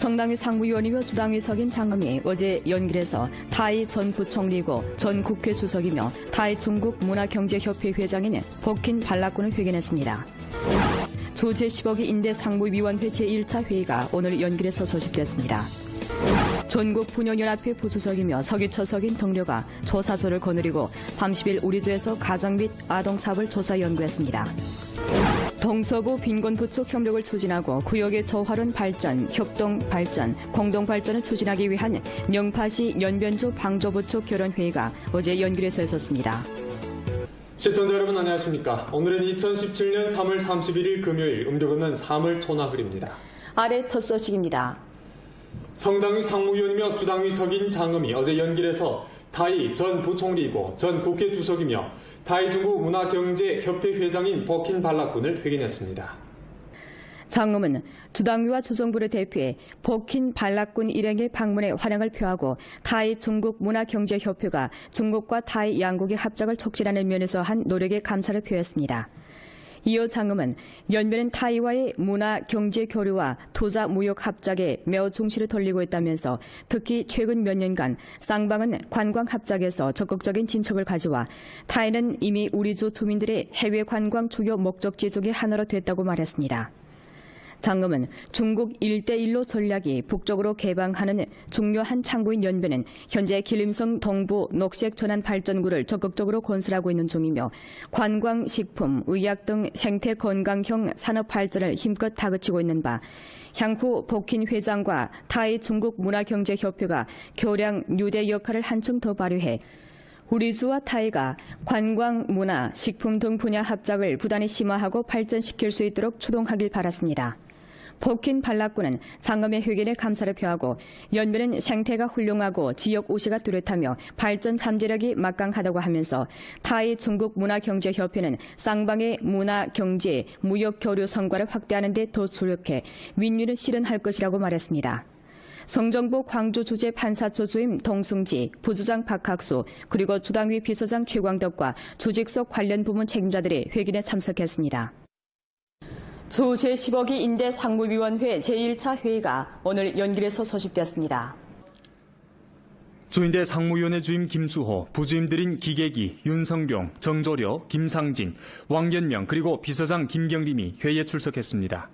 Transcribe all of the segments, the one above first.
성당위 상무위원이며 주당위석인 장엄이 어제 연길에서 타이 전 부총리고 전 국회 주석이며 타이 중국 문화경제협회 회장인 버킨 발라꾼을 회견했습니다. 조 제10억이 인대 상무위원회 제1차 회의가 오늘 연길에서 소집됐습니다. 전국 분연연합회 부주석이며 서기처석인 동료가 조사조를 거느리고 30일 우리주에서 가정 및 아동 사업을 조사 연구했습니다. 동서부 빈곤부 쪽 협력을 추진하고 구역의 저활원 발전, 협동 발전, 공동 발전을 추진하기 위한 영파시 연변조 방조부 쪽 결원회의가 어제 연길에서 있었습니다. 시청자 여러분 안녕하십니까. 오늘은 2017년 3월 31일 금요일 음력은 3월 초나흘입니다. 아래 첫 소식입니다. 성당위 상무위원이며 주당위석인 장엄이 어제 연길에서 타이 전 부총리이고 전 국회 주석이며 타이 중국 문화경제협회 회장인 버킨 발라꾼을 회견했습니다. 장엄은 주당위와 주정부를 대표해 버킨 발라꾼 일행의 방문에 환영을 표하고 타이 중국 문화경제협회가 중국과 타이 양국의 합작을 촉진하는 면에서 한 노력에 감사를 표했습니다. 이어 장엄은 연변은 타이와의 문화, 경제 교류와 투자, 무역 합작에 매우 중시를 돌리고 있다면서 특히 최근 몇 년간 쌍방은 관광 합작에서 적극적인 진척을 가져와 타이는 이미 우리주 주민들의 해외 관광 주요 목적지 중의 하나로 됐다고 말했습니다. 장엄은 중국 1대1로 전략이 북쪽으로 개방하는 중요한 창구인 연변은 현재 길림성 동부 녹색 전환 발전구를 적극적으로 건설하고 있는 중이며 관광, 식품, 의약 등 생태 건강형 산업 발전을 힘껏 다그치고 있는 바 향후 버킨 회장과 타이 중국 문화경제협회가 교량 유대 역할을 한층 더 발휘해 우리주와 타이가 관광, 문화, 식품 등 분야 합작을 부단히 심화하고 발전시킬 수 있도록 추동하길 바랐습니다. 버킨 발라꾼은 장엄의 회견에 감사를 표하고 연변은 생태가 훌륭하고 지역 우시가 뚜렷하며 발전 잠재력이 막강하다고 하면서 타이 중국 문화경제협회는 쌍방의 문화, 경제, 무역 교류 성과를 확대하는 데 더 주력해 윈윈을 실현할 것이라고 말했습니다. 성정부 광주주재 판사처 주임 동승지, 부주장 박학수, 그리고 주당위 비서장 최광덕과 조직석 관련 부문 책임자들이 회견에 참석했습니다. 조 제10억이 인대 상무위원회 제1차 회의가 오늘 연길에서 소집됐습니다. 주인대 상무위원회 주임 김수호, 부주임들인 기계기, 윤성룡, 정조려, 김상진, 왕견명 그리고 비서장 김경림이 회의에 출석했습니다.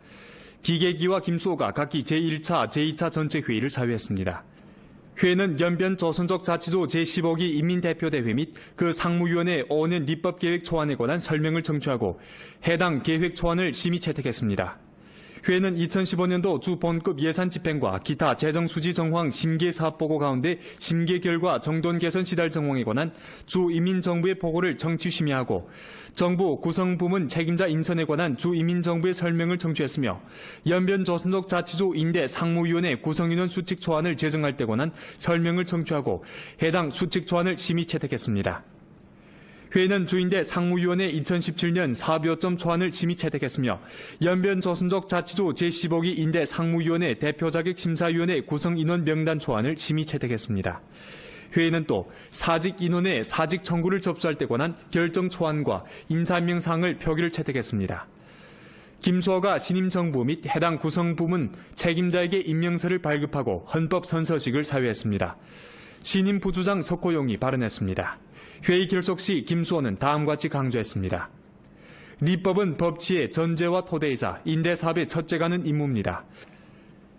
기계기와 김수호가 각기 제1차, 제2차 전체 회의를 사회했습니다. 회의는 연변 조선족 자치조 제10억이 인민대표대회 및 그 상무위원회 5년 입법계획 초안에 관한 설명을 청취하고 해당 계획 초안을 심의 채택했습니다. 회의는 2015년도 주 본급 예산 집행과 기타 재정수지 정황 심계 사업보고 가운데 심계 결과 정돈 개선 시달 정황에 관한 주 인민정부의 보고를 정치 심의하고 정부 구성부문 책임자 인선에 관한 주 인민정부의 설명을 청취했으며 연변 조선족 자치조 인대 상무위원회 구성인원 수칙 초안을 제정할 때 관한 설명을 청취하고 해당 수칙 초안을 심의 채택했습니다. 회의는 주인대 상무위원회 2017년 사업요점 초안을 심의 채택했으며 연변 조선족 자치조 제10억이 인대 상무위원회 대표자격 심사위원회 구성인원 명단 초안을 심의 채택했습니다. 회의는 또 사직 인원의 사직 청구를 접수할 때 관한 결정 초안과 인사임명 사항을 표기를 채택했습니다. 김수호가 신임 정부 및 해당 구성부문 책임자에게 임명서를 발급하고 헌법 선서식을 사회했습니다. 신임 부주장 석호용이 발언했습니다. 회의 결속 시 김수호는 다음과 같이 강조했습니다. 리법은 법치의 전제와 토대이자 인대사업의 첫째가는 임무입니다.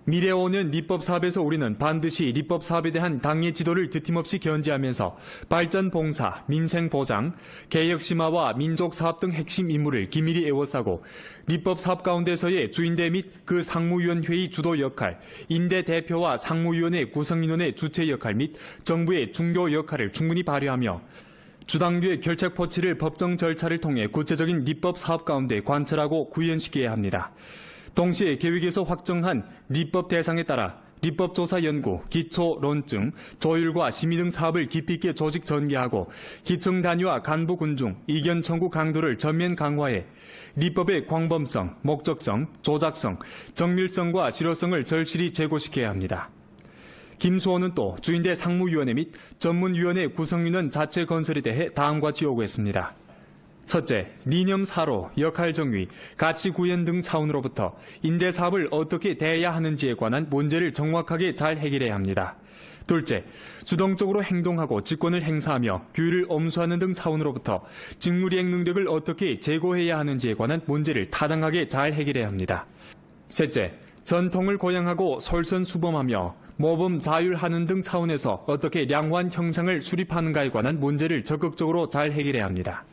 미래 5년 리법 사업에서 우리는 반드시 리법 사업에 대한 당의 지도를 드팀없이 견지하면서 발전 봉사, 민생 보장, 개혁 심화와 민족 사업 등 핵심 임무를 기밀히 에워싸고 리법 사업 가운데서의 주인대 및 그 상무위원회의 주도 역할, 인대 대표와 상무위원회 구성인원의 주체 역할 및 정부의 중교 역할을 충분히 발휘하며 주당규의 결책 포치를 법정 절차를 통해 구체적인 리법 사업 가운데 관철하고 구현시켜야 합니다. 동시에 계획에서 확정한 리법 대상에 따라 리법조사 연구, 기초론증, 조율과 심의 등 사업을 깊이 있게 조직 전개하고 기층 단위와 간부 군중, 이견 청구 강도를 전면 강화해 리법의 광범성, 목적성, 조작성, 정밀성과 실효성을 절실히 제고시켜야 합니다. 김수호는 또 주인대 상무위원회 및 전문위원회 구성인원 자체 건설에 대해 다음과 같이 요구했습니다. 첫째, 리념 사로, 역할 정의, 가치 구현 등 차원으로부터 임대 사업을 어떻게 대해야 하는지에 관한 문제를 정확하게 잘 해결해야 합니다. 둘째, 주동적으로 행동하고 직권을 행사하며 규율을 엄수하는 등 차원으로부터 직무이행 능력을 어떻게 제고해야 하는지에 관한 문제를 타당하게 잘 해결해야 합니다. 셋째, 전통을 고양하고 솔선수범하며 모범 자율하는 등 차원에서 어떻게 량화한 형상을 수립하는가에 관한 문제를 적극적으로 잘 해결해야 합니다.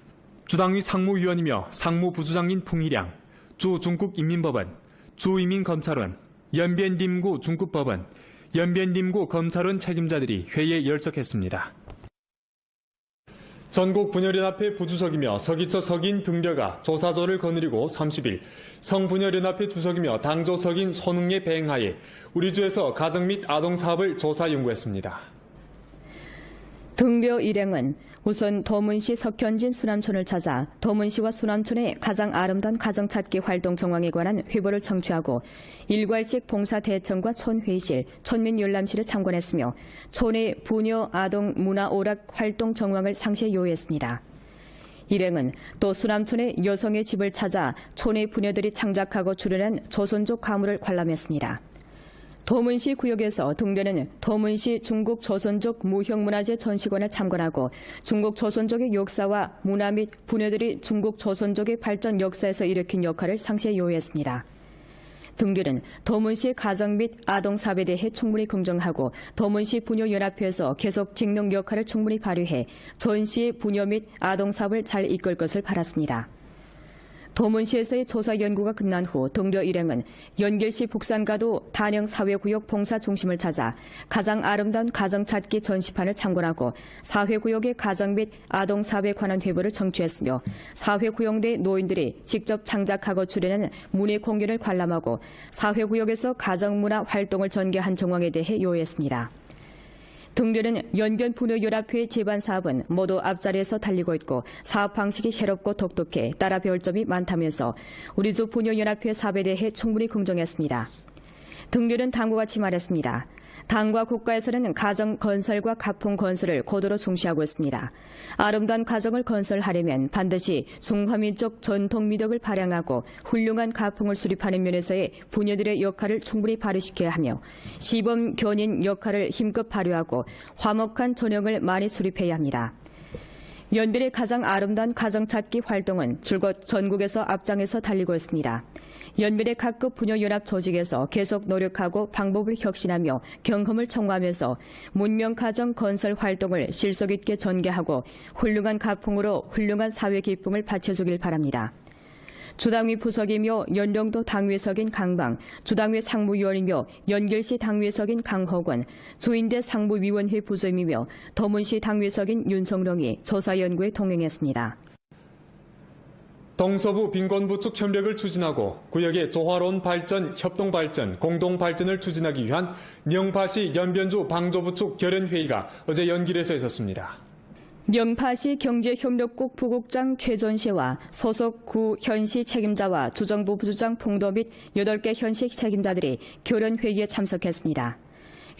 주당위 상무위원이며 상무부주장인 풍희량, 주중국인민법원, 주이민검찰원, 연변림구 중국법원, 연변림구 검찰원 책임자들이 회의에 열석했습니다. 전국분열연합회 부주석이며 서기처 석인 등려가 조사조를 거느리고 30일 성분열연합회 주석이며 당조 석인 손흥의 배행하에 우리주에서 가정 및 아동 사업을 조사 연구했습니다. 등려 일행은 우선 도문시 석현진 수남촌을 찾아 도문시와 수남촌의 가장 아름다운 가정찾기 활동 정황에 관한 회보를 청취하고 일괄식 봉사대청과 촌회의실, 촌민열람실을 참관했으며 촌의 부녀 아동 문화 오락 활동 정황을 상세히 요했습니다. 일행은 또 수남촌의 여성의 집을 찾아 촌의 부녀들이 창작하고 출연한 조선족 가물을 관람했습니다. 도문시 구역에서 등려는 도문시 중국 조선족 무형문화재 전시관을 참관하고 중국 조선족의 역사와 문화 및 부녀들이 중국 조선족의 발전 역사에서 일으킨 역할을 상세히 요했습니다. 등려는 도문시 가정 및 아동 사업에 대해 충분히 긍정하고 도문시 부녀연합회에서 계속 직능 역할을 충분히 발휘해 전시의 부녀 및 아동 사업을 잘 이끌 것을 바랐습니다. 도문시에서의 조사 연구가 끝난 후 등려 일행은 연길시 북산가도 단영 사회구역 봉사 중심을 찾아 가장 아름다운 가정찾기 전시판을 참관하고 사회구역의 가정 및 아동 사업에 관한 회보를 청취했으며 사회구역 내 노인들이 직접 창작하고 출연하는 문예 공연을 관람하고 사회구역에서 가정문화 활동을 전개한 정황에 대해 요했습니다. 등려는 연변분녀연합회의 제반 사업은 모두 앞자리에서 달리고 있고 사업 방식이 새롭고 독특해 따라 배울 점이 많다면서 우리주 분녀연합회 사업에 대해 충분히 긍정했습니다. 등려는 다음과 같이 말했습니다. 당과 국가에서는 가정 건설과 가풍 건설을 고도로 중시하고 있습니다. 아름다운 가정을 건설하려면 반드시 중화민족 전통 미덕을 발扬하고 훌륭한 가풍을 수립하는 면에서의 부녀들의 역할을 충분히 발휘시켜야 하며 시범 견인 역할을 힘껏 발휘하고 화목한 전형을 많이 수립해야 합니다. 연변의 가장 아름다운 가정찾기 활동은 줄곧 전국에서 앞장에서 달리고 있습니다. 연변의 각급 분녀연합 조직에서 계속 노력하고 방법을 혁신하며 경험을 첨가하면서 문명 가정 건설 활동을 실속 있게 전개하고 훌륭한 가풍으로 훌륭한 사회 기쁨을 바쳐주길 바랍니다. 주당위 부석이며 연령도 당위석인 강방, 주당위 상무위원이며 연결시 당위석인 강호권, 주인대 상무위원회 부주임이며 도문시 당위석인 윤성룡이 조사연구에 동행했습니다. 동서부 빈곤부축 협력을 추진하고 구역의 조화로운 발전, 협동발전, 공동발전을 추진하기 위한 영파시 연변주 방조부축 결연회의가 어제 연길에서 있었습니다. 영파시 경제협력국 부국장 최전시와 소속 구 현시 책임자와 주정부 부주장 풍도 및 8개 현시 책임자들이 결연회의에 참석했습니다.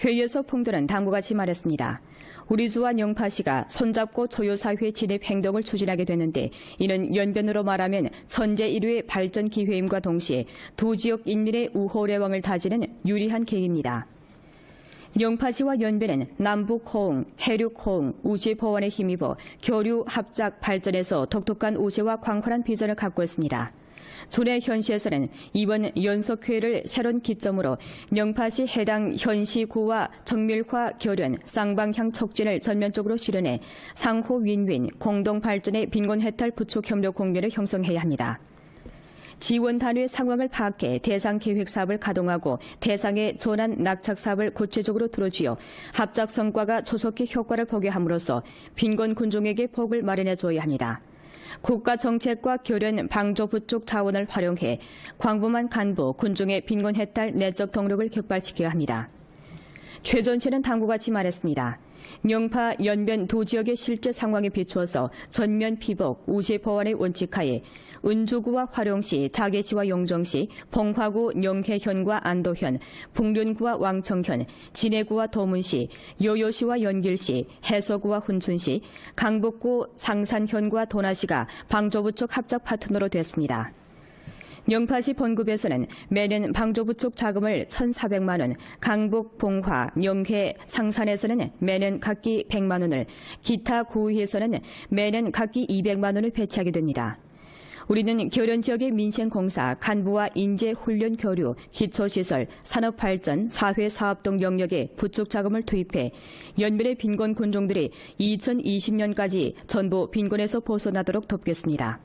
회의에서 풍도는 다음과 같이 말했습니다. 우리주와 영파시가 손잡고 조효사회 진입 행동을 추진하게 되는데 이는 연변으로 말하면 천재 1위의 발전 기회임과 동시에 두 지역 인민의 우호래왕을 다지는 유리한 계기입니다. 영파시와 연변은 남북 호응, 해륙 호응, 우시 보완에 힘입어 교류 합작 발전에서 독특한 우세와 광활한 비전을 갖고 있습니다. 조례 현시에서는 이번 연석회를 새로운 기점으로 영파시 해당 현시구와 정밀화 결연, 쌍방향 촉진을 전면적으로 실현해 상호 윈윈, 공동발전의 빈곤해탈 부축 협력 공면을 형성해야 합니다. 지원 단위의 상황을 파악해 대상 계획 사업을 가동하고 대상의 전환 낙착 사업을 구체적으로 들어주어 합작 성과가 조속히 효과를 보게 함으로써 빈곤 군중에게 복을 마련해 줘야 합니다. 국가 정책과 결연 방조 부축 자원을 활용해 광범한 간부, 군중의 빈곤 해탈 내적 동력을 격발시켜야 합니다. 최 전 씨는 다음과 같이 말했습니다. 영파, 연변 두 지역의 실제 상황에 비추어서 전면 피복, 우시 보완의 원칙하에 은주구와 화룡시, 자계시와 용정시, 봉화구, 영해현과 안도현, 북륜구와 왕청현, 진해구와 도문시, 요요시와 연길시, 해서구와 훈춘시, 강북구, 상산현과 도나시가 방조부 쪽 합작 파트너로 됐습니다. 영파시 본급에서는 매년 방조부 쪽 자금을 1,400만 원, 강북, 봉화, 영해, 상산에서는 매년 각기 100만 원을, 기타 구에서는 매년 각기 200만 원을 배치하게 됩니다. 우리는 교련 지역의 민생공사, 간부와 인재훈련 교류, 기초시설, 산업발전, 사회사업 등 영역에 부축 자금을 투입해 연변의 빈곤 군종들이 2020년까지 전부 빈곤에서 벗어나도록 돕겠습니다.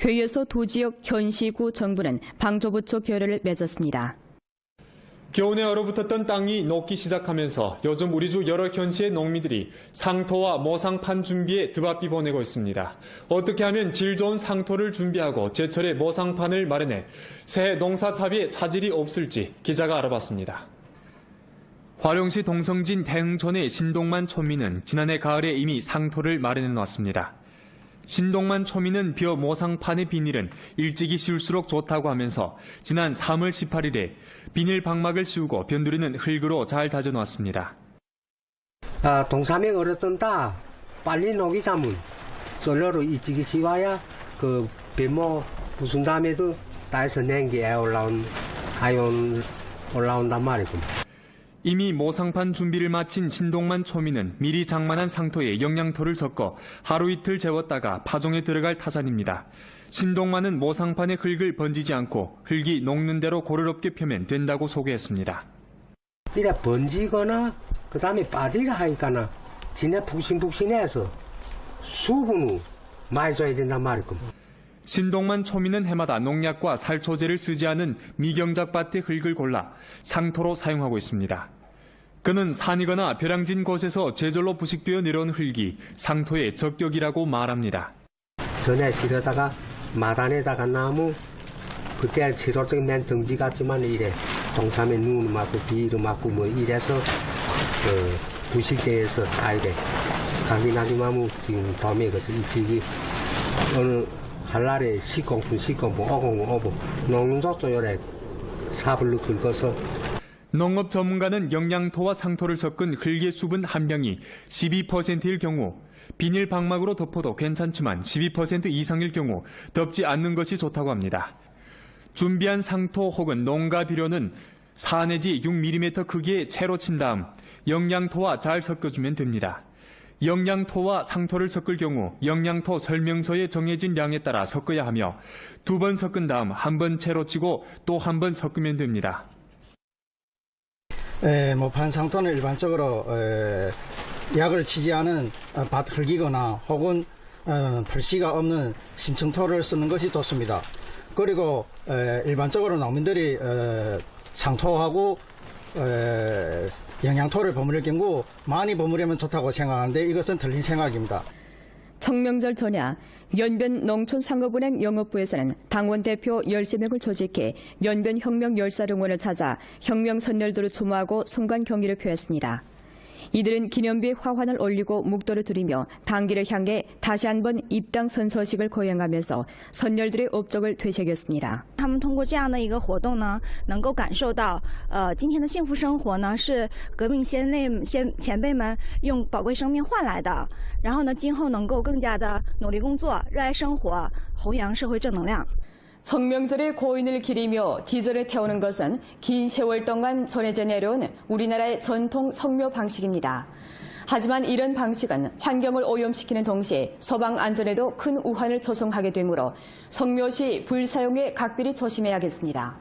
회의에서 두 지역 현시구 정부는 방조부 쪽 결의를 맺었습니다. 겨우내 얼어붙었던 땅이 녹기 시작하면서 요즘 우리 주 여러 현시의 농민들이 상토와 모상판 준비에 드바삐 보내고 있습니다. 어떻게 하면 질 좋은 상토를 준비하고 제철에 모상판을 마련해 새해 농사 차비에 차질이 없을지 기자가 알아봤습니다. 화룡시 동성진 대흥촌의 신동만 초민은 지난해 가을에 이미 상토를 마련해 놨습니다. 신동만 초민은 벼 모상판의 비닐은 일찍이 씌울수록 좋다고 하면서 지난 3월 18일에 비닐 방막을 씌우고 변두리는 흙으로 잘 다져놨습니다. 동사에 얼었던 땅 빨리 녹이 자면 솔로로 일찍이 씌워야 그 벼모 부순 다음에도 땅에서 냉기 올라온단 말이고. 이미 모상판 준비를 마친 신동만 초민은 미리 장만한 상토에 영양토를 섞어 하루 이틀 재웠다가 파종에 들어갈 타산입니다. 신동만은 모상판에 흙을 번지지 않고 흙이 녹는 대로 고르럽게 펴면 된다고 소개했습니다. 이래 번지거나 그 다음에 빠지라 하니까나 진짜 푹신푹신해서 수분을 많이 줘야 된단 말이고. 신동만 초민은 해마다 농약과 살초제를 쓰지 않은 미경작밭의 흙을 골라 상토로 사용하고 있습니다. 그는 산이거나 벼랑진 곳에서 제절로 부식되어 내려온 흙이 상토의 적격이라고 말합니다. 전에 실어다가 마단에다가 나무 그때 치료적인 맨 덩지 같지만 이래 동삼에 눈 맞고 비를 맞고 뭐 이래서 부식돼서 아이래 강민하지 마무 지금 밤에 그 일찍이 어느 한날에 10공분, 5공분, 5분 농민족도 요래 삽을 긁어서. 농업 전문가는 영양토와 상토를 섞은 흙의 수분 함량이 12%일 경우 비닐 방막으로 덮어도 괜찮지만 12% 이상일 경우 덮지 않는 것이 좋다고 합니다. 준비한 상토 혹은 농가 비료는 4 내지 6mm 크기의 채로 친 다음 영양토와 잘 섞어주면 됩니다. 영양토와 상토를 섞을 경우 영양토 설명서에 정해진 양에 따라 섞어야 하며 2번 섞은 다음 1번 채로 치고 또 1번 섞으면 됩니다. 모판상토는 일반적으로 약을 치지 않은 밭 흙이거나 혹은 풀씨가 없는 심층토를 쓰는 것이 좋습니다. 그리고 일반적으로 농민들이 상토하고 영양토를 버무릴 경우 많이 버무리면 좋다고 생각하는데 이것은 틀린 생각입니다. 청명절 전야 연변 농촌상업은행 영업부에서는 당원 대표 13명을 조직해 연변 혁명 열사릉원을 찾아 혁명 선열도를 추모하고 순간 경의를 표했습니다. 이들은 기념비에 화환을 올리고 묵도를 드리며 당기를 향해 다시 한번 입당 선서식을 거행하면서 선열들의 업적을 되새겼습니다. 他们通过这样的一个活动呢，能够感受到，今天的幸福生活呢是革命前辈们用宝贵生命换来的。然后呢，今后能够更加的努力工作，热爱生活，弘扬社会正能量。 청명절의 고인을 기리며 기절을 태우는 것은 긴 세월 동안 전해져 내려온 우리나라의 전통 성묘 방식입니다. 하지만 이런 방식은 환경을 오염시키는 동시에 서방 안전에도 큰 우환을 조성하게 되므로 성묘 시 불 사용에 각별히 조심해야겠습니다.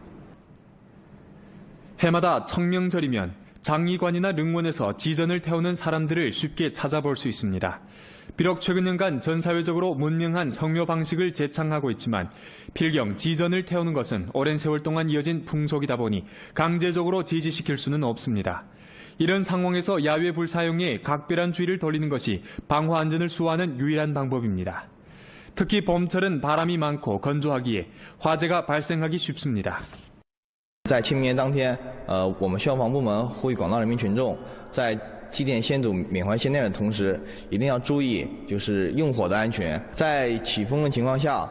해마다 청명절이면 장의관이나 릉원에서 지전을 태우는 사람들을 쉽게 찾아볼 수 있습니다. 비록 최근 년간 전 사회적으로 문명한 성묘 방식을 재창하고 있지만 필경 지전을 태우는 것은 오랜 세월 동안 이어진 풍속이다 보니 강제적으로 제지시킬 수는 없습니다. 이런 상황에서 야외 불 사용에 각별한 주의를 돌리는 것이 방화 안전을 수호하는 유일한 방법입니다. 특히 봄철은 바람이 많고 건조하기에 화재가 발생하기 쉽습니다. 在清明节当天，我们消防部门呼吁广大人民群众在祭奠先祖缅怀先烈的同时，一定要注意就是用火的安全。在起风的情况下，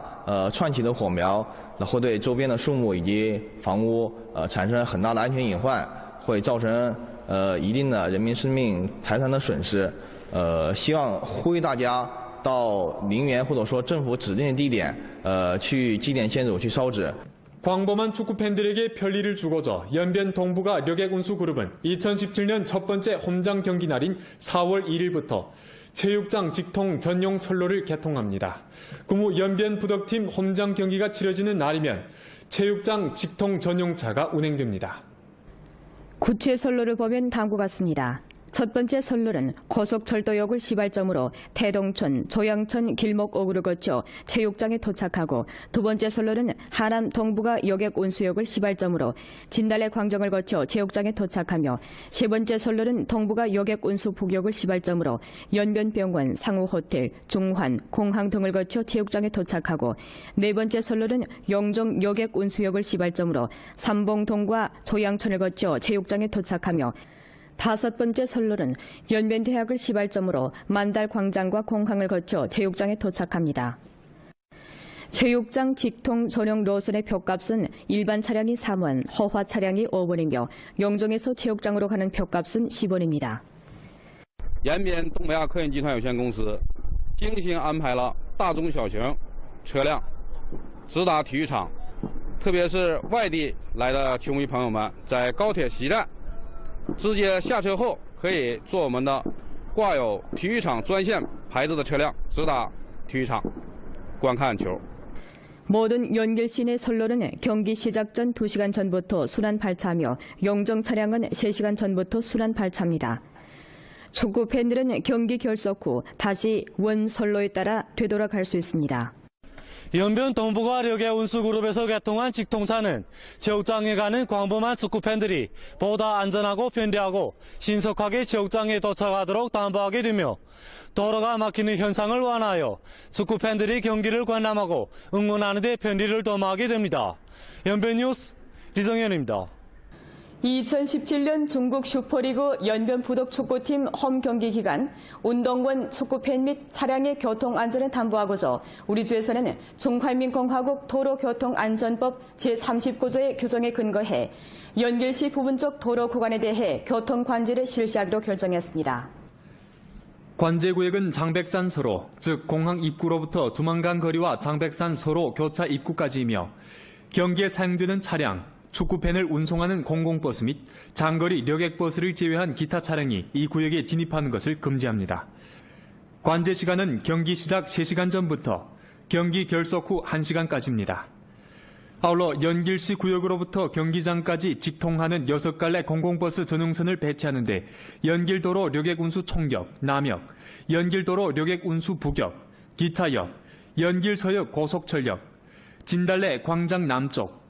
窜起的火苗会对周边的树木以及房屋产生很大的安全隐患，会造成一定的人民生命财产的损失。希望呼吁大家到陵园或者说政府指定的地点，去祭奠先祖，去烧纸。 광범한 축구 팬들에게 편리를 주고자 연변 동부가 력액운수그룹은 2017년 첫 번째 홈장 경기 날인 4월 1일부터 체육장 직통 전용 선로를 개통합니다. 그 후 연변 부덕팀 홈장 경기가 치러지는 날이면 체육장 직통 전용차가 운행됩니다. 구체 선로를 보면 다음과 같습니다. 첫 번째 선로는 고속철도역을 시발점으로 태동촌, 조양천 길목 5구를 거쳐 체육장에 도착하고 두 번째 선로는 하남 동부가 여객 운수역을 시발점으로 진달래 광정을 거쳐 체육장에 도착하며 세 번째 선로는 동부가 여객 운수 북역을 시발점으로 연변병원, 상우호텔, 중환, 공항 등을 거쳐 체육장에 도착하고 네 번째 선로는 영종 여객 운수역을 시발점으로 삼봉동과 조양천을 거쳐 체육장에 도착하며 다섯 번째 선로는 연변대학을 시발점으로 만달광장과 공항을 거쳐 체육장에 도착합니다. 체육장 직통 전용 노선의 표값은 일반 차량이 3원, 허화 차량이 5원이며 영종에서 체육장으로 가는 표값은 10원입니다. 延边东北亚科研集团有限公司精心安排了大中小型车辆直达体育场，特别是外地来的球迷朋友们，在高铁西站 直接下车后，可以坐我们的挂有体育场专线牌子的车辆直达体育场观看球。 모든 연길 시내 선로는 경기 시작 전 2시간 전부터 순환 발차하며 영종 차량은 3시간 전부터 순환 발차입니다. 축구 팬들은 경기 결석 후 다시 원 선로에 따라 되돌아갈 수 있습니다. 연변 동부가 력의 운수그룹에서 개통한 직통차는 체육장에 가는 광범한 축구팬들이 보다 안전하고 편리하고 신속하게 체육장에 도착하도록 담보하게 되며 도로가 막히는 현상을 완화하여 축구팬들이 경기를 관람하고 응원하는 데 편리를 도모하게 됩니다. 연변뉴스 리정현입니다. 2017년 중국 슈퍼리그 연변 부덕 축구팀 홈 경기 기간 운동권 축구팬 및 차량의 교통 안전을 담보하고자 우리 주에서는 중화민공화국 도로교통안전법 제39조의 규정에 근거해 연길시 부분적 도로 구간에 대해 교통 관제를 실시하기로 결정했습니다. 관제구역은 장백산 서로, 즉 공항 입구로부터 두만강 거리와 장백산 서로 교차 입구까지이며 경기에 사용되는 차량, 축구팬을 운송하는 공공버스 및 장거리 력액버스를 제외한 기타 차량이 이 구역에 진입하는 것을 금지합니다. 관제 시간은 경기 시작 3시간 전부터 경기 결석 후 1시간까지입니다. 아울러 연길시 구역으로부터 경기장까지 직통하는 6갈래 공공버스 전용선을 배치하는데 연길도로 력액운수 총역, 남역, 연길도로 력액운수 북역, 기차역, 연길서역 고속철역, 진달래 광장 남쪽,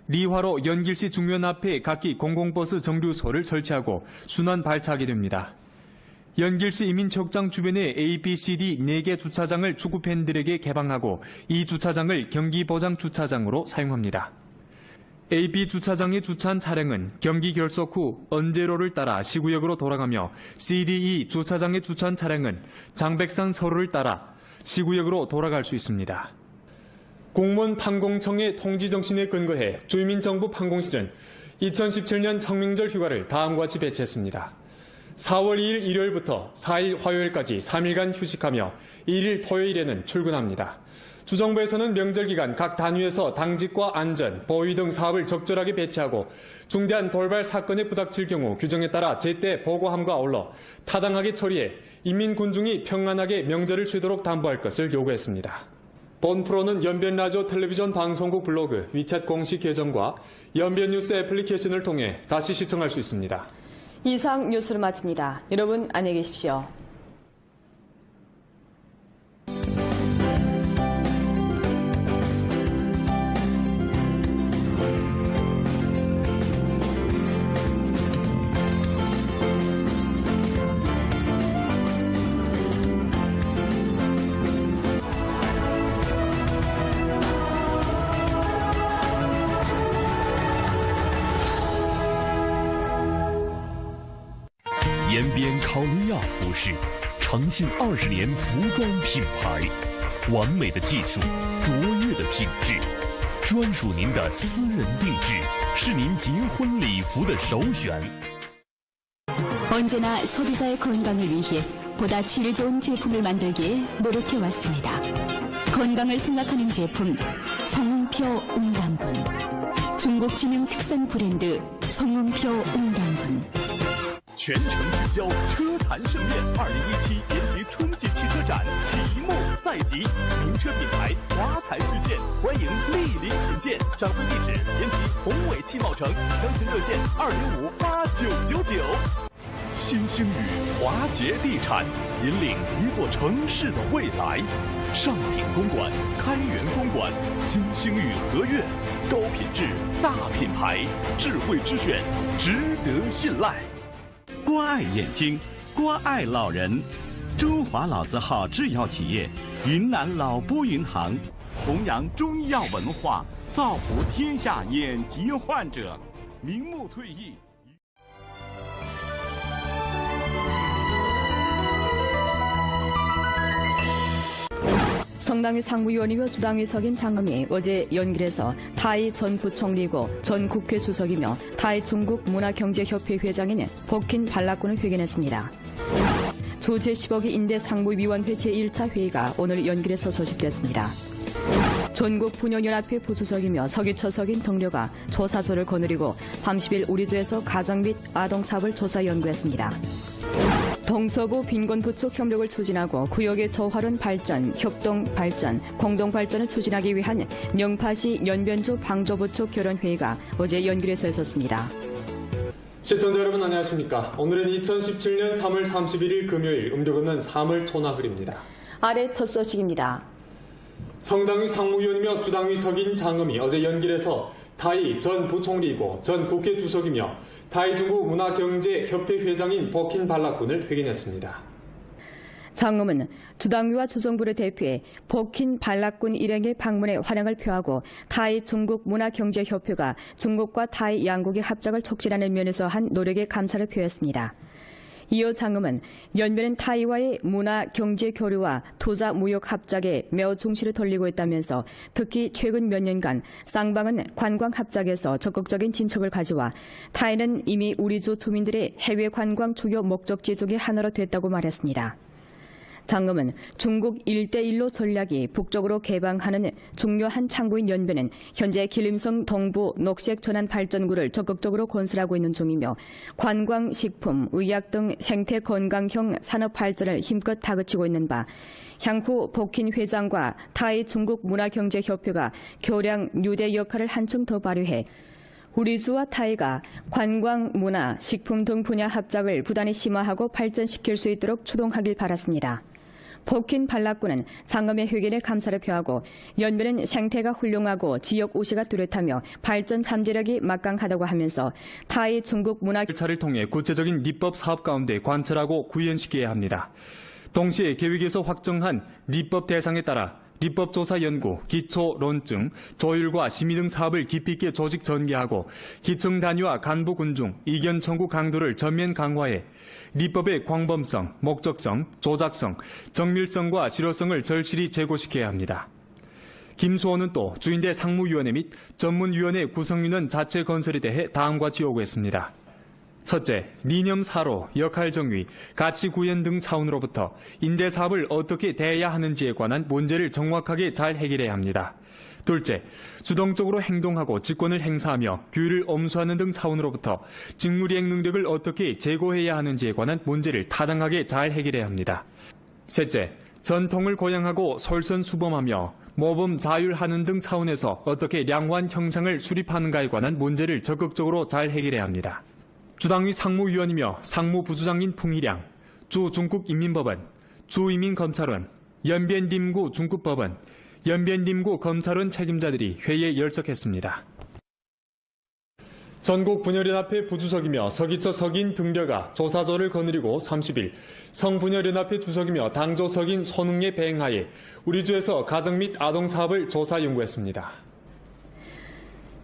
리화로 연길시 중면 앞에 각기 공공버스 정류소를 설치하고 순환 발차하게 됩니다. 연길시 이민체육장 주변에 A, B, C, D 4개 주차장을 축구팬들에게 개방하고 이 주차장을 경기보장 주차장으로 사용합니다. A, B 주차장에 주차한 차량은 경기 결석 후 언제로를 따라 시구역으로 돌아가며 C, D, E 주차장에 주차한 차량은 장백산 서로를 따라 시구역으로 돌아갈 수 있습니다. 공무원 판공청의 통지 정신에 근거해 주민정부 판공실은 2017년 청명절 휴가를 다음과 같이 배치했습니다. 4월 2일 일요일부터 4일 화요일까지 3일간 휴식하며 1일 토요일에는 출근합니다. 주정부에서는 명절 기간 각 단위에서 당직과 안전, 보위 등 사업을 적절하게 배치하고 중대한 돌발 사건에 부닥칠 경우 규정에 따라 제때 보고함과 아울러 타당하게 처리해 인민 군중이 평안하게 명절을 쉬도록 담보할 것을 요구했습니다. 본 프로는 연변라디오 텔레비전 방송국 블로그, 위챗 공식 계정과 연변뉴스 애플리케이션을 통해 다시 시청할 수 있습니다. 이상 뉴스를 마칩니다. 여러분 안녕히 계십시오. 연변 边考利亚服饰，诚信20年服装品牌，完美的技术，卓越的品质，专属您的私人定制，是您结婚礼服的首选。 언제나 소비자의 건강을 위해 보다 질 좋은 제품을 만들기에 노력해왔습니다. 건강을 생각하는 제품 성웅표 응담분, 중국 지명 특산 브랜드 성웅표 응담분. 全程聚焦车坛盛宴，2017延吉春季汽车展启幕在即，名车品牌华彩实现，欢迎莅临品鉴。展会地址：延吉宏伟汽贸城，详情热线2058999。 新兴宇华捷地产引领一座城市的未来，上品公馆、开元公馆、新兴宇合苑，高品质大品牌，智慧之选，值得信赖。关爱眼睛，关爱老人。中华老字号制药企业云南老波银行，弘扬中医药文化，造福天下眼疾患者。名目退役。 성당의 상무위원이며 주당위석인 장엄이 어제 연길에서 타이 전 부총리고 전 국회 주석이며 타이 중국 문화경제협회 회장인 버킨 발라꾼을 회견했습니다. 조 제10억이 인대 상무위원회 제1차 회의가 오늘 연길에서 소집됐습니다. 전국 분연연합회 부주석이며 서기처석인 덩려가 조사조를 거느리고 30일 우리주에서 가정 및 아동 사업을 조사 연구했습니다. 동서부 빈곤부 쪽 협력을 추진하고 구역의 저활원 발전, 협동 발전, 공동 발전을 추진하기 위한 영파시 연변조 방조부 쪽 결원회의가 어제 연길에서 있었습니다. 시청자 여러분 안녕하십니까? 오늘은 2017년 3월 31일 금요일, 음력은 3월 초나흘입니다. 아래 첫 소식입니다. 성당위 상무위원이며 주당위석인 장엄이 어제 연길에서 타이 전 부총리이고 전 국회 주석이며 타이 중국 문화경제협회 회장인 버킨 발라꾼을 회견했습니다. 장엄은 주당위와 조정부를 대표해 버킨 발라꾼 일행의 방문에 환영을 표하고 타이 중국 문화경제협회가 중국과 타이 양국의 합작을 촉진하는 면에서 한 노력에 감사를 표했습니다. 이어 장엄은 연면은 타이와의 문화, 경제 교류와 투자, 무역 합작에 매우 중시를 돌리고 있다면서 특히 최근 몇 년간 쌍방은 관광 합작에서 적극적인 진척을 가져와 타이는 이미 우리주 주민들의 해외 관광 주요 목적지 중의 하나로 됐다고 말했습니다. 장엄은 중국 1대1로 전략이 북쪽으로 개방하는 중요한 창구인 연변은 현재 길림성 동부 녹색 전환 발전구를 적극적으로 건설하고 있는 중이며 관광, 식품, 의약 등 생태 건강형 산업 발전을 힘껏 다그치고 있는 바 향후 버킨 회장과 타이 중국 문화경제협회가 교량 뉴대 역할을 한층 더 발휘해 우리주와 타이가 관광, 문화, 식품 등 분야 합작을 부단히 심화하고 발전시킬 수 있도록 추동하길 바랐습니다. 버킨 발라꾼은 장엄의 회견에 감사를 표하고 연변은 생태가 훌륭하고 지역 우시가 뚜렷하며 발전 잠재력이 막강하다고 하면서 타이 중국 문화 절차를 통해 구체적인立법 사업 가운데 관철하고 구현시켜야 합니다. 동시에 계획에서 확정한立법 대상에 따라立법조사연구, 기초론증, 조율과 심의 등 사업을 깊이 있게 조직 전개하고 기층 단위와 간부 군중, 이견 청구 강도를 전면 강화해立법의 광범성, 목적성, 조작성, 정밀성과 실효성을 절실히 제고시켜야 합니다. 김수호는 또 주인대 상무위원회 및 전문위원회 구성위원 자체 건설에 대해 다음과 같이 요구했습니다. 첫째, 이념 사로, 역할 정의, 가치 구현 등 차원으로부터 인대 사업을 어떻게 대해야 하는지에 관한 문제를 정확하게 잘 해결해야 합니다. 둘째, 주동적으로 행동하고 직권을 행사하며 규율을 엄수하는 등 차원으로부터 직무이행 능력을 어떻게 제고해야 하는지에 관한 문제를 타당하게 잘 해결해야 합니다. 셋째, 전통을 고양하고 솔선수범하며 모범 자율하는 등 차원에서 어떻게 양호한 형상을 수립하는가에 관한 문제를 적극적으로 잘 해결해야 합니다. 주당위 상무위원이며 상무부주장인 풍희량, 주중국인민법원, 주이민검찰원, 연변림구 중국법원, 연변림구 검찰원 책임자들이 회의에 열석했습니다. 전국 분열연합회 부주석이며 서기처 석인 등려가 조사조를 거느리고 30일 성분열연합회 주석이며 당조석인 손흥의 배행하에 우리주에서 가정 및 아동 사업을 조사 연구했습니다.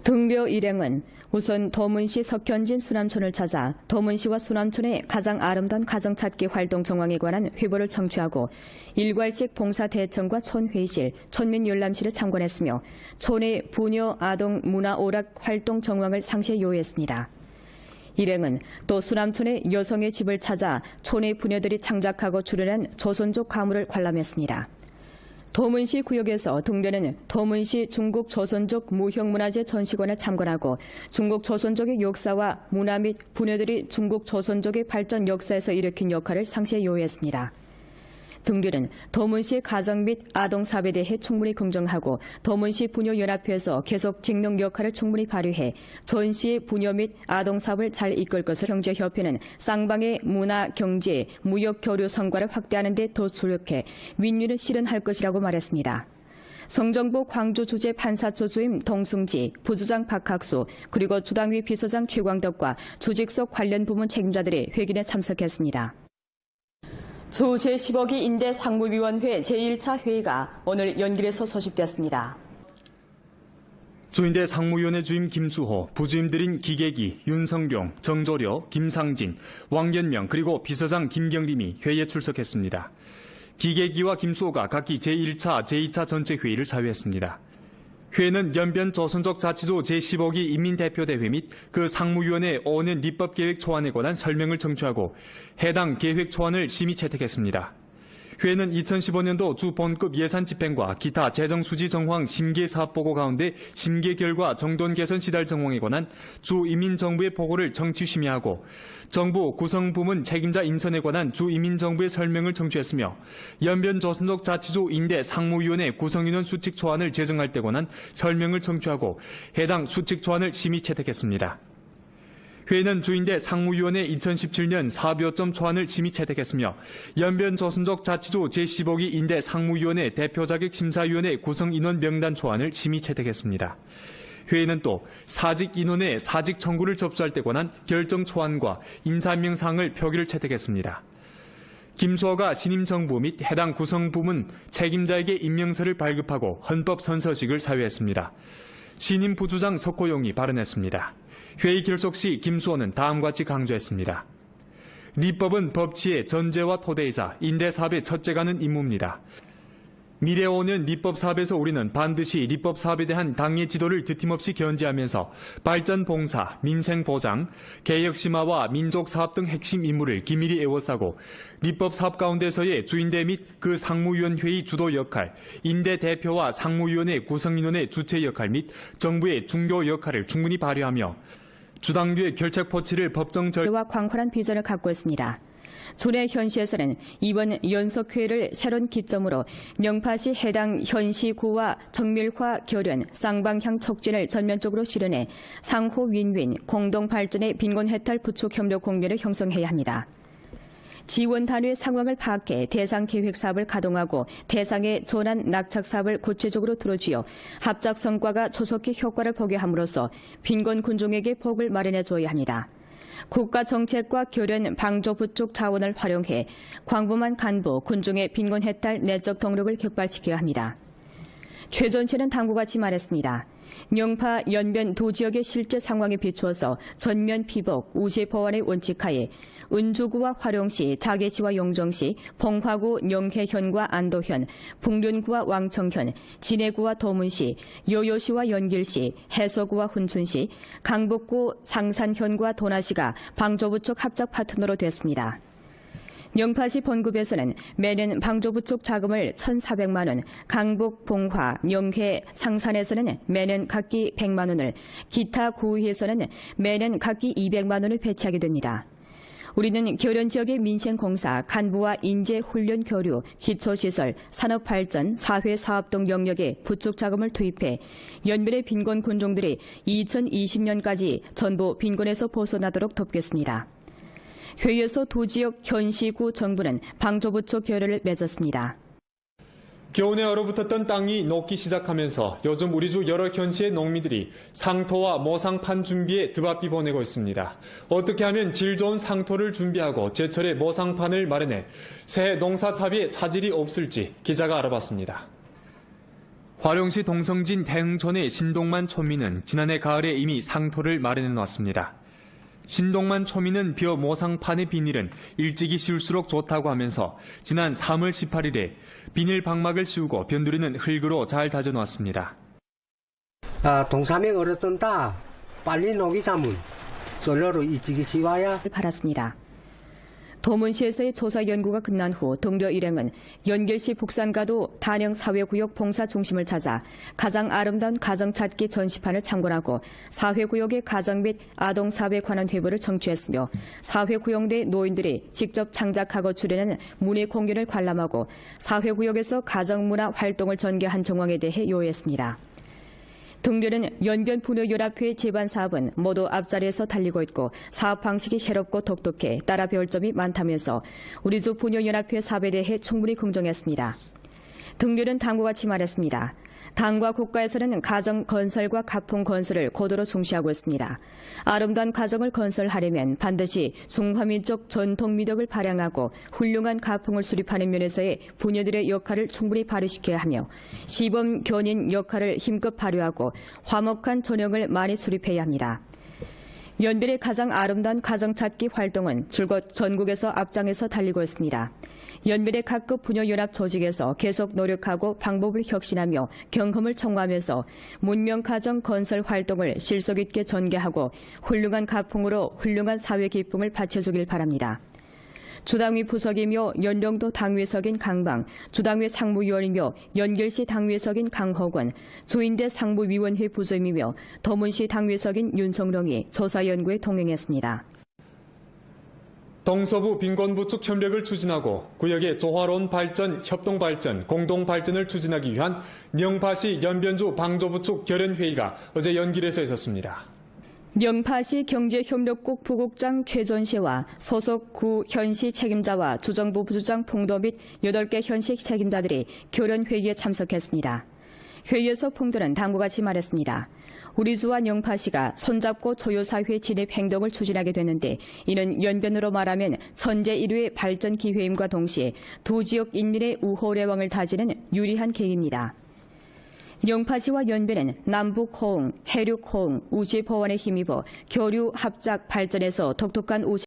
등려 일행은 우선 도문시 석현진 수남촌을 찾아 도문시와 수남촌의 가장 아름다운 가정찾기 활동 정황에 관한 회보를 청취하고 일괄식 봉사대청과 촌회의실, 촌민열람실을 참관했으며 촌의 부녀 아동 문화 오락 활동 정황을 상세히 요했습니다. 일행은 또 수남촌의 여성의 집을 찾아 촌의 부녀들이 창작하고 출연한 조선족 가물을 관람했습니다. 도문시 구역에서 등려는 도문시 중국 조선족 무형문화재 전시관을 참관하고 중국 조선족의 역사와 문화 및 부녀들이 중국 조선족의 발전 역사에서 일으킨 역할을 상세히 요했습니다. 등려는 도문시 가정 및 아동 사업에 대해 충분히 긍정하고 도문시 부녀연합회에서 계속 직능 역할을 충분히 발휘해 전시의 부녀 및 아동 사업을 잘 이끌 것을 경제협회는 쌍방의 문화, 경제, 무역 교류 성과를 확대하는 데 더 주력해 민윤을 실현할 것이라고 말했습니다. 성정부 광주주재 판사처 주임 동승지, 부주장 박학수, 그리고 주당위 비서장 최광덕과 조직속 관련 부문 책임자들이 회견에 참석했습니다. 주 제10호기 인대 상무위원회 제1차 회의가 오늘 연길에서 소집됐습니다. 주인대 상무위원회 주임 김수호, 부주임들인 기계기, 윤성룡, 정조려, 김상진, 왕연명 그리고 비서장 김경림이 회의에 출석했습니다. 기계기와 김수호가 각기 제1차, 제2차 전체 회의를 사회했습니다. 회의는 연변 조선족 자치조 제15기 인민대표대회 및 그 상무위원회 5년 입법계획 초안에 관한 설명을 청취하고 해당 계획 초안을 심의 채택했습니다. 회의는 2015년도 주 본급 예산 집행과 기타 재정 수지 정황 심계 사업 보고 가운데 심계 결과 정돈 개선 시달 정황에 관한 주 이민정부의 보고를 정치 심의하고 정부 구성부문 책임자 인선에 관한 주 이민정부의 설명을 청취했으며 연변 조선족 자치조 인대 상무위원회 구성인원 수칙 초안을 제정할 때 관한 설명을 청취하고 해당 수칙 초안을 심의 채택했습니다. 회의는 주인대 상무위원회 2017년 사업요점 초안을 심의 채택했으며 연변 조선족 자치조 제15기 인대 상무위원회 대표자격 심사위원회 구성인원 명단 초안을 심의 채택했습니다. 회의는 또 사직 인원의 사직 청구를 접수할 때 관한 결정 초안과 인사임명 사항을 표기를 채택했습니다. 김수호가 신임 정부 및 해당 구성부문 책임자에게 임명서를 발급하고 헌법 선서식을 사유했습니다. 신임 부주장 석호용이 발언했습니다. 회의 결속 시 김수호는 다음과 같이 강조했습니다. 리법은 법치의 전제와 토대이자 인대사업의 첫째가는 임무입니다. 미래 5년 리법 사업에서 우리는 반드시 리법 사업에 대한 당의 지도를 드팀없이 견지하면서 발전 봉사, 민생 보장, 개혁 심화와 민족 사업 등 핵심 임무를 긴밀히 에워싸고 리법 사업 가운데서의 주인대 및 그 상무위원회의 주도 역할, 인대 대표와 상무위원회 구성인원의 주체 역할 및 정부의 중교 역할을 충분히 발휘하며 주당규의 결책 포치를 법정 와 광활한 비전을 갖고 있습니다. 조례 현시에서는 이번 연석회의를 새로운 기점으로 영파시 해당 현시구와 정밀화 결연, 쌍방향 촉진을 전면적으로 실현해 상호 윈윈, 공동발전의 빈곤해탈 부축 협력 공면을 형성해야 합니다. 지원 단위의 상황을 파악해 대상 계획 사업을 가동하고 대상의 전환 낙착 사업을 구체적으로 들어주어 합작 성과가 조속히 효과를 보게 함으로써 빈곤 군종에게 복을 마련해 줘야 합니다. 국가 정책과 결연 방조 부족 자원을 활용해 광범한 간부, 군중의 빈곤 해탈 내적 동력을 격발시켜야 합니다. 최 전 씨는 다음과 같이 말했습니다. 영파, 연변 두 지역의 실제 상황에 비추어서 전면 피복, 우시 보완의 원칙하에 은주구와 화룡시, 자계시와 용정시, 봉화구, 영해현과 안도현, 북륜구와 왕청현, 진해구와 도문시, 요요시와 연길시, 해서구와 훈춘시, 강북구, 상산현과 도나시가 방조부쪽 합작 파트너로 됐습니다. 영파시 본급에서는 매년 방조부쪽 자금을 1,400만 원, 강북, 봉화, 영해, 상산에서는 매년 각기 100만 원을, 기타 구에서는 매년 각기 200만 원을 배치하게 됩니다. 우리는 결연 지역의 민생공사, 간부와 인재훈련 교류, 기초시설, 산업발전, 사회사업 등 영역에 부족 자금을 투입해 연변의 빈곤 군종들이 2020년까지 전부 빈곤에서 벗어나도록 돕겠습니다. 회의에서 두 지역 현시구 정부는 방조부족 결의를 맺었습니다. 겨우내 얼어붙었던 땅이 녹기 시작하면서 요즘 우리 주 여러 현시의 농민들이 상토와 모상판 준비에 드바삐 보내고 있습니다. 어떻게 하면 질 좋은 상토를 준비하고 제철에 모상판을 마련해 새해 농사 차비에 차질이 없을지 기자가 알아봤습니다. 화룡시 동성진 대흥촌의 신동만 초민은 지난해 가을에 이미 상토를 마련해 놨습니다. 신동만 초민은 벼 모상판의 비닐은 일찍이 씌울수록 좋다고 하면서 지난 3월 18일에 비닐 방막을 씌우고 변두리는 흙으로 잘 다져 놨습니다. 동사명 어렸던다 빨리 녹이 자문 솔로로 일찍이 씌워야 팔았습니다. 도문시에서의 조사 연구가 끝난 후 동료 일행은 연길시 북산가도 단영 사회구역 봉사 중심을 찾아 가장 아름다운 가정 찾기 전시판을 참관하고 사회구역의 가정 및 아동 사회에 관한 회부를 청취했으며 사회구역 내 노인들이 직접 창작하고 출연하는 문예 공연을 관람하고 사회구역에서 가정문화 활동을 전개한 정황에 대해 요했습니다. 동료는 연변분여연합회 제반 사업은 모두 앞자리에서 달리고 있고 사업 방식이 새롭고 독특해 따라 배울 점이 많다면서 우리주 분여연합회 사업에 대해 충분히 긍정했습니다. 동료는 다음과 같이 말했습니다. 당과 국가에서는 가정 건설과 가풍 건설을 고도로 중시하고 있습니다. 아름다운 가정을 건설하려면 반드시 중화민족 전통 미덕을 발扬하고 훌륭한 가풍을 수립하는 면에서의 부녀들의 역할을 충분히 발휘시켜야 하며 시범 견인 역할을 힘껏 발휘하고 화목한 전형을 많이 수립해야 합니다. 연변의 가장 아름다운 가정 찾기 활동은 줄곧 전국에서 앞장에서 달리고 있습니다. 연변의 각급 분여연합 조직에서 계속 노력하고 방법을 혁신하며 경험을 청구하면서 문명 가정 건설 활동을 실속 있게 전개하고 훌륭한 가풍으로 훌륭한 사회 기쁨을 바쳐주길 바랍니다. 주당위 부석이며 연령도 당위석인 강방, 주당위 상무위원이며 연길시 당위석인 강호권, 주인대 상무위원회 부주임이며 도문시 당위석인 윤성룡이 조사연구에 동행했습니다. 동서부 빈곤부축 협력을 추진하고 구역의 조화로운 발전, 협동발전, 공동발전을 추진하기 위한 영파시 연변주 방조부축 결연회의가 어제 연길에서 있었습니다. 영파시 경제협력국 부국장 최전시와 소속 구 현시 책임자와 주정부 부주장 봉도 및 8개 현시 책임자들이 결연회의에 참석했습니다. 회의에서 봉도는 다음과 같이 말했습니다. 우리주와 영파시가 손잡고 초유사회 진입 행동을 추진하게 됐는데 이는 연변으로 말하면 천재 1위의 발전 기회임과 동시에 두 지역 인민의 우호래왕을 다지는 유리한 계기입니다. 영파시와 연변은 남북 호응, 해륙 호응, 우시 보완에 힘입어 교류 합작 발전에서 독특한 우시